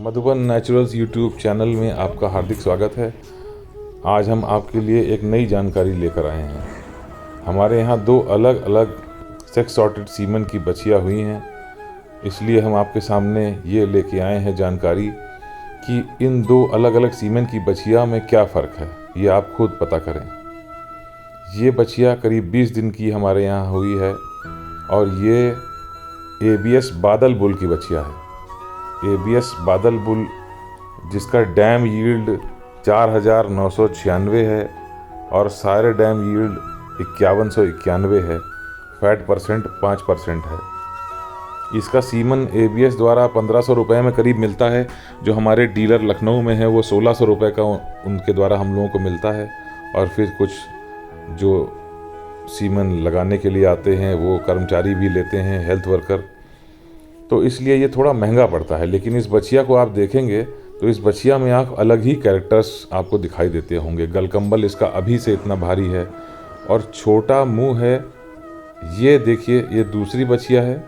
Madhuban naturals YouTube channel में आपका हार्दिक स्वागत है। आज हम आपके लिए एक नई जानकारी लेकर आए हैं। हमारे यहाँ दो अलग अलग सेक्स सॉर्टेड सीमन की बछिया हुई हैं, इसलिए हम आपके सामने ये लेके आए हैं जानकारी कि इन दो अलग अलग सीमन की बछिया में क्या फ़र्क है, ये आप खुद पता करें। ये बछिया करीब 20 दिन की हमारे यहाँ हुई है और ये ABS बादल बुल की बछिया है। ABS बादल बुल जिसका डैम यील्ड 4996 है और सारे डैम यील्ड 5191 है। फैट परसेंट 5% है। इसका सीमन ABS द्वारा 1500 रुपये में करीब मिलता है। जो हमारे डीलर लखनऊ में है वो 1600 रुपये का उनके द्वारा हम लोगों को मिलता है। और फिर कुछ जो सीमन लगाने के लिए आते हैं वो कर्मचारी भी लेते हैं, हेल्थ वर्कर, तो इसलिए ये थोड़ा महंगा पड़ता है। लेकिन इस बछिया को आप देखेंगे तो इस बछिया में आप अलग ही कैरेक्टर्स आपको दिखाई देते होंगे। गलकम्बल इसका अभी से इतना भारी है और छोटा मुंह है। ये देखिए, ये दूसरी बछिया है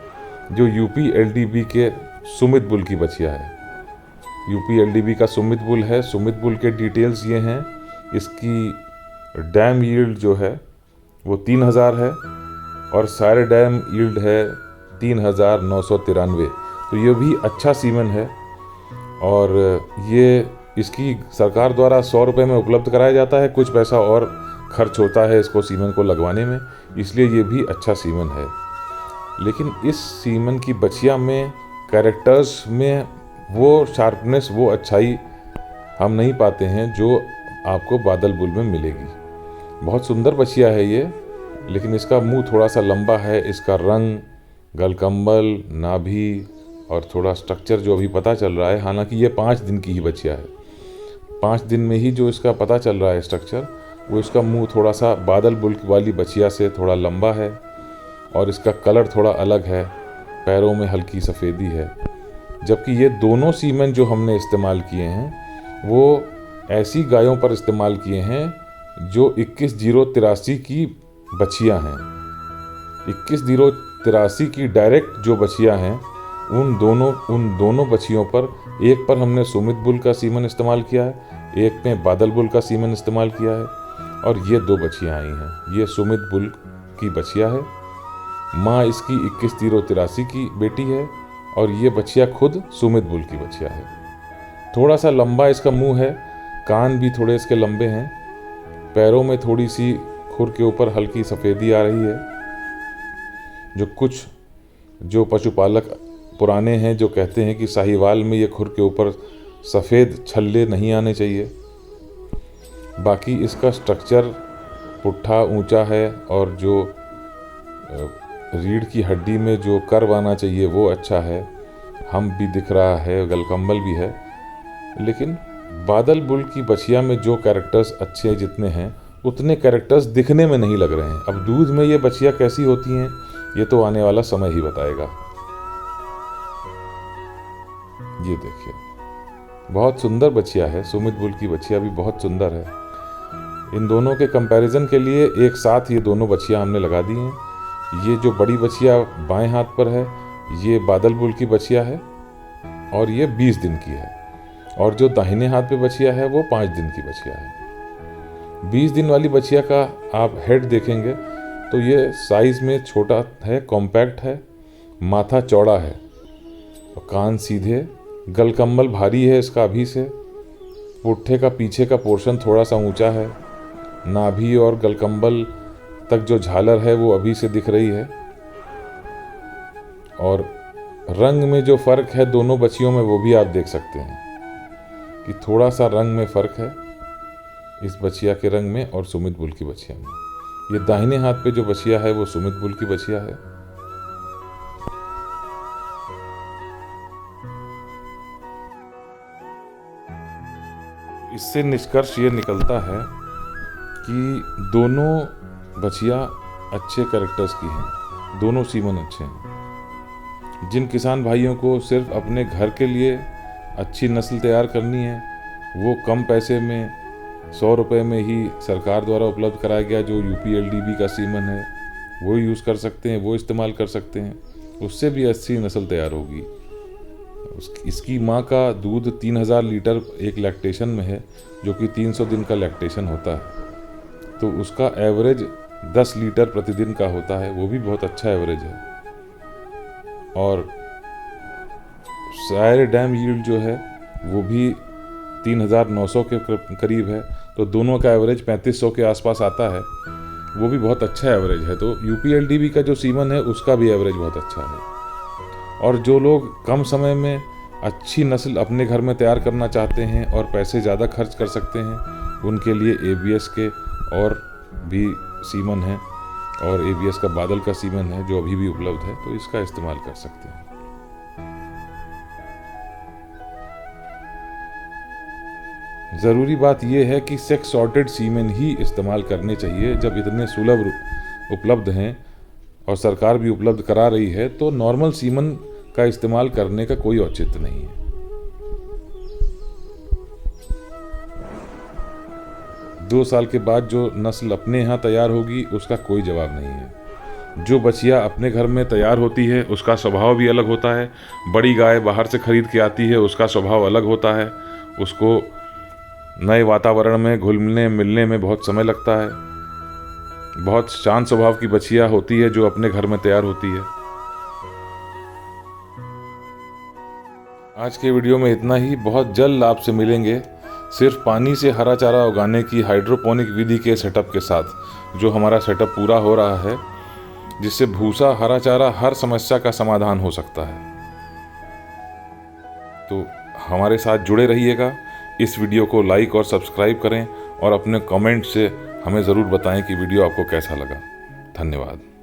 जो UP LDB के सुमित बुल की बछिया है। UP LDB का सुमित बुल है। सुमित बुल के डिटेल्स ये हैं, इसकी डैम यील्ड जो है वो 3000 है और सारे डैम यील्ड है 3993। तो ये भी अच्छा सीमन है और ये इसकी सरकार द्वारा 100 रुपये में उपलब्ध कराया जाता है। कुछ पैसा और खर्च होता है इसको सीमन को लगवाने में, इसलिए ये भी अच्छा सीमन है। लेकिन इस सीमन की बछिया में कैरेक्टर्स में वो शार्पनेस, वो अच्छाई हम नहीं पाते हैं जो आपको बादल बुल में मिलेगी। बहुत सुंदर बछिया है ये, लेकिन इसका मुंह थोड़ा सा लंबा है। इसका रंग, गलकम्बल, नाभि और थोड़ा स्ट्रक्चर जो अभी पता चल रहा है, हालांकि ये 5 दिन की ही बछिया है। 5 दिन में ही जो इसका पता चल रहा है स्ट्रक्चर, वो इसका मुंह थोड़ा सा बादल बुल वाली बछिया से थोड़ा लंबा है और इसका कलर थोड़ा अलग है। पैरों में हल्की सफ़ेदी है। जबकि ये दोनों सीमन जो हमने इस्तेमाल किए हैं वो ऐसी गायों पर इस्तेमाल किए हैं जो 21,083 की बछिया हैं। 21,083 की डायरेक्ट जो बछिया हैं उन दोनों बछियों पर, एक पर हमने सुमित बुल का सीमन इस्तेमाल किया है, एक में बादल बुल का सीमन इस्तेमाल किया है और ये 2 बछियाँ आई हैं। ये सुमित बुल की बछिया है, माँ इसकी 21,083 की बेटी है और ये बछिया खुद सुमित बुल की बछिया है। थोड़ा सा लंबा इसका मुंह है, कान भी थोड़े इसके लंबे हैं, पैरों में थोड़ी सी खुर के ऊपर हल्की सफ़ेदी आ रही है। जो पशुपालक पुराने हैं जो कहते हैं कि साहिवाल में ये खुर के ऊपर सफ़ेद छल्ले नहीं आने चाहिए। बाकी इसका स्ट्रक्चर पुट्ठा ऊंचा है और जो रीढ़ की हड्डी में जो कर्व आना चाहिए वो अच्छा है। हम भी दिख रहा है, गलकम्बल भी है। लेकिन बादल बुल की बछिया में जो कैरेक्टर्स अच्छे जितने हैं उतने कैरेक्टर्स दिखने में नहीं लग रहे हैं। अब दूध में ये बछिया कैसी होती हैं ये तो आने वाला समय ही बताएगा। ये देखिए, बहुत सुंदर बछिया है। सुमित बुल की बछिया भी बहुत सुंदर है। इन दोनों के कंपैरिजन के लिए एक साथ ये दोनों बछिया हमने लगा दी हैं। ये जो बड़ी बछिया बाएं हाथ पर है ये बादल बुल की बछिया है और ये 20 दिन की है, और जो दाहिने हाथ पे बछिया है वो 5 दिन की बछिया है। 20 दिन वाली बछिया का आप हेड देखेंगे तो ये साइज़ में छोटा है, कॉम्पैक्ट है, माथा चौड़ा है और कान सीधे, गलकम्बल भारी है इसका अभी से, पुट्ठे का पीछे का पोर्शन थोड़ा सा ऊंचा है, नाभि और गलकम्बल तक जो झालर है वो अभी से दिख रही है। और रंग में जो फ़र्क है दोनों बछियों में वो भी आप देख सकते हैं कि थोड़ा सा रंग में फ़र्क है इस बछिया के रंग में और सुमित बुल की बछिया में। ये दाहिने हाथ पे जो बछिया है वो सुमित बुल की बछिया है। इससे निष्कर्ष ये निकलता है कि दोनों बछिया अच्छे कैरेक्टर्स की हैं, दोनों सीमन अच्छे हैं। जिन किसान भाइयों को सिर्फ अपने घर के लिए अच्छी नस्ल तैयार करनी है वो कम पैसे में 100 रुपये में ही सरकार द्वारा उपलब्ध कराया गया जो UP LDB का सीमन है वो यूज़ कर सकते हैं, वो इस्तेमाल कर सकते हैं। उससे भी अच्छी नस्ल तैयार होगी। इसकी माँ का दूध 3000 लीटर एक लैक्टेशन में है, जो कि 300 दिन का लैक्टेशन होता है। तो उसका एवरेज 10 लीटर प्रतिदिन का होता है, वो भी बहुत अच्छा एवरेज है। और सायर डैम यील्ड जो है वो भी 3900 के करीब है, तो दोनों का एवरेज 3500 के आसपास आता है, वो भी बहुत अच्छा एवरेज है। तो यूपीएलडीबी का जो सीमन है उसका भी एवरेज बहुत अच्छा है। और जो लोग कम समय में अच्छी नस्ल अपने घर में तैयार करना चाहते हैं और पैसे ज़्यादा खर्च कर सकते हैं, उनके लिए एबीएस के और भी सीमन है, और एबीएस का बादल का सीमन है जो अभी भी उपलब्ध है, तो इसका इस्तेमाल कर सकते हैं। ज़रूरी बात यह है कि सेक्स सॉर्टेड सीमेन ही इस्तेमाल करने चाहिए। जब इतने सुलभ उपलब्ध हैं और सरकार भी उपलब्ध करा रही है, तो नॉर्मल सीमन का इस्तेमाल करने का कोई औचित्य नहीं है। दो साल के बाद जो नस्ल अपने यहाँ तैयार होगी उसका कोई जवाब नहीं है। जो बछिया अपने घर में तैयार होती है उसका स्वभाव भी अलग होता है। बड़ी गाय बाहर से खरीद के आती है, उसका स्वभाव अलग होता है। उसको नए वातावरण में घुलने मिलने में बहुत समय लगता है। बहुत शांत स्वभाव की बछिया होती है जो अपने घर में तैयार होती है। आज के वीडियो में इतना ही। बहुत जल्द आपसे मिलेंगे सिर्फ पानी से हरा चारा उगाने की हाइड्रोपोनिक विधि के सेटअप के साथ, जो हमारा सेटअप पूरा हो रहा है, जिससे भूसा हरा चारा हर समस्या का समाधान हो सकता है। तो हमारे साथ जुड़े रहिएगा। इस वीडियो को लाइक और सब्सक्राइब करें और अपने कमेंट से हमें ज़रूर बताएं कि वीडियो आपको कैसा लगा। धन्यवाद।